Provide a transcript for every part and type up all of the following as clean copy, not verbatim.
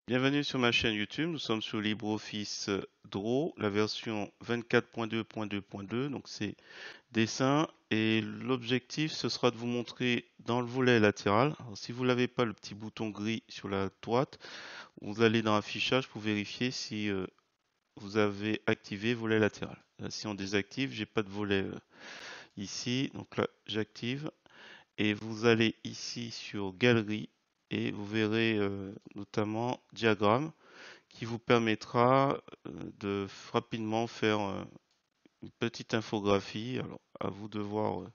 Bienvenue sur ma chaîne YouTube. Nous sommes sur LibreOffice Draw, la version 24.2.2.2. Donc c'est dessin et l'objectif ce sera de vous montrer dans le volet latéral. Alors, si vous n'avez pas le petit bouton gris sur la droite, vous allez dans affichage pour vérifier si vous avez activé volet latéral. Là, si on désactive, j'ai pas de volet ici. Donc là, j'active et vous allez ici sur Galerie et vous verrez notamment diagramme qui vous permettra de rapidement faire une petite infographie. Alors, à vous de voir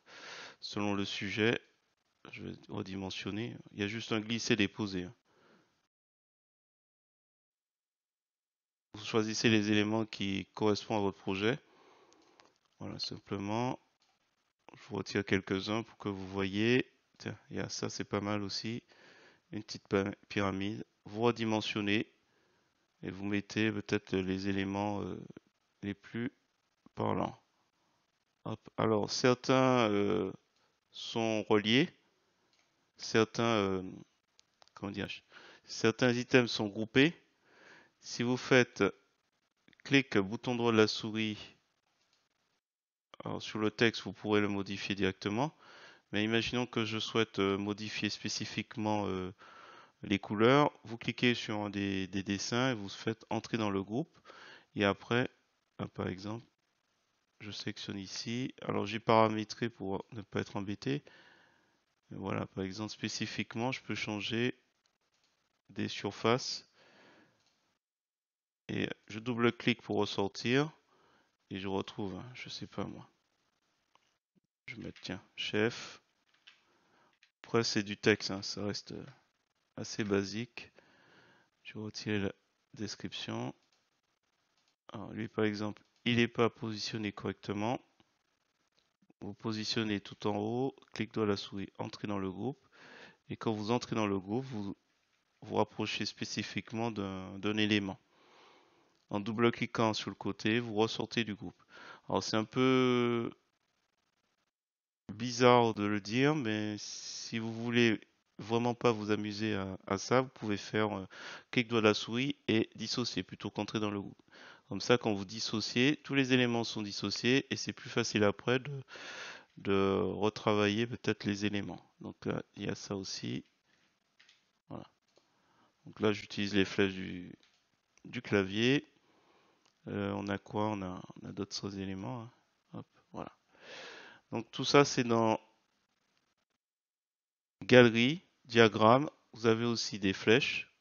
selon le sujet. Je vais redimensionner. Il y a juste un glisser-déposer. Vous choisissez les éléments qui correspondent à votre projet. Voilà, simplement, je vous retire quelques-uns pour que vous voyez. Tiens, il y a ça, c'est pas mal aussi. Une petite pyramide. Vous redimensionnez et vous mettez peut-être les éléments les plus parlants. Hop. Alors, certains sont reliés, certains, comment dire, certains items sont groupés. Si vous faites clic bouton droit de la souris alors, sur le texte, vous pourrez le modifier directement. Mais imaginons que je souhaite modifier spécifiquement les couleurs. Vous cliquez sur un des dessins et vous faites entrer dans le groupe. Et après, par exemple, je sélectionne ici. Alors j'ai paramétré pour ne pas être embêté. Voilà, par exemple, spécifiquement, je peux changer des surfaces et je double-clique pour ressortir et je retrouve, je sais pas moi, je vais mettre tiens, chef. Après c'est du texte, hein, ça reste assez basique. Je vais retirer la description. Alors lui par exemple, il n'est pas positionné correctement. Vous positionnez tout en haut, clic droit de la souris, entrez dans le groupe. Et quand vous entrez dans le groupe, vous vous rapprochez spécifiquement d'un élément. En double-cliquant sur le côté, vous ressortez du groupe. Alors c'est un peu bizarre de le dire, mais si vous voulez vraiment pas vous amuser à ça, vous pouvez faire clic droit de la souris et dissocier plutôt qu'entrer dans le groupe. Comme ça, quand vous dissociez, tous les éléments sont dissociés et c'est plus facile après de retravailler peut-être les éléments. Donc là, il y a ça aussi. Voilà. Donc là, j'utilise les flèches du clavier. On a quoi? On a d'autres éléments, hein. Hop, voilà. Donc tout ça, c'est dans Galerie, diagramme. Vous avez aussi des flèches.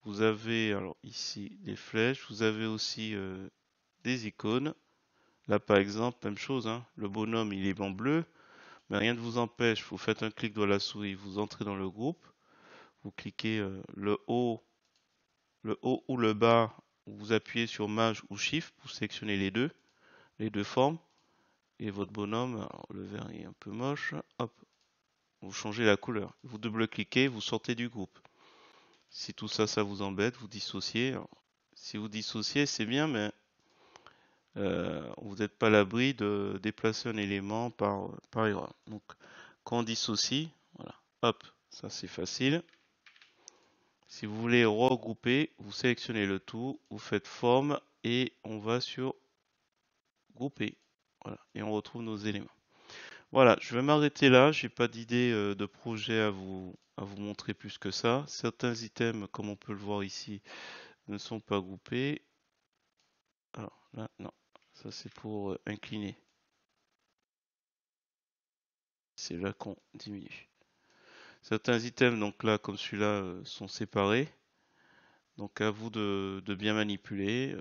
Vous avez alors ici des flèches. Vous avez aussi des icônes. Là, par exemple, même chose, hein. Le bonhomme, il est en bleu, mais rien ne vous empêche. Vous faites un clic de la souris, vous entrez dans le groupe. Vous cliquez le haut ou le bas. Vous appuyez sur Maj ou Shift pour sélectionner les deux formes. Et votre bonhomme, alors le vert est un peu moche. Hop, vous changez la couleur. Vous double-cliquez, vous sortez du groupe. Si tout ça, ça vous embête, vous dissociez. Alors, si vous dissociez, c'est bien, mais vous n'êtes pas à l'abri de déplacer un élément par erreur. Donc, quand on dissocie, voilà, hop, ça c'est facile. Si vous voulez regrouper, vous sélectionnez le tout, vous faites forme et on va sur grouper. Voilà, et on retrouve nos éléments. Voilà, je vais m'arrêter là. J'ai pas d'idée de projet à vous montrer plus que ça. Certains items, comme on peut le voir ici, ne sont pas groupés. Alors là, non, ça c'est pour incliner. C'est là qu'on diminue. Certains items, donc là, comme celui-là, sont séparés. Donc à vous de bien manipuler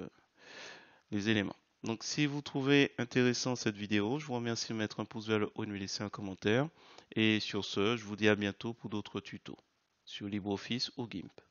les éléments. Donc si vous trouvez intéressant cette vidéo, je vous remercie de mettre un pouce vers le haut et de me laisser un commentaire. Et sur ce, je vous dis à bientôt pour d'autres tutos sur LibreOffice ou GIMP.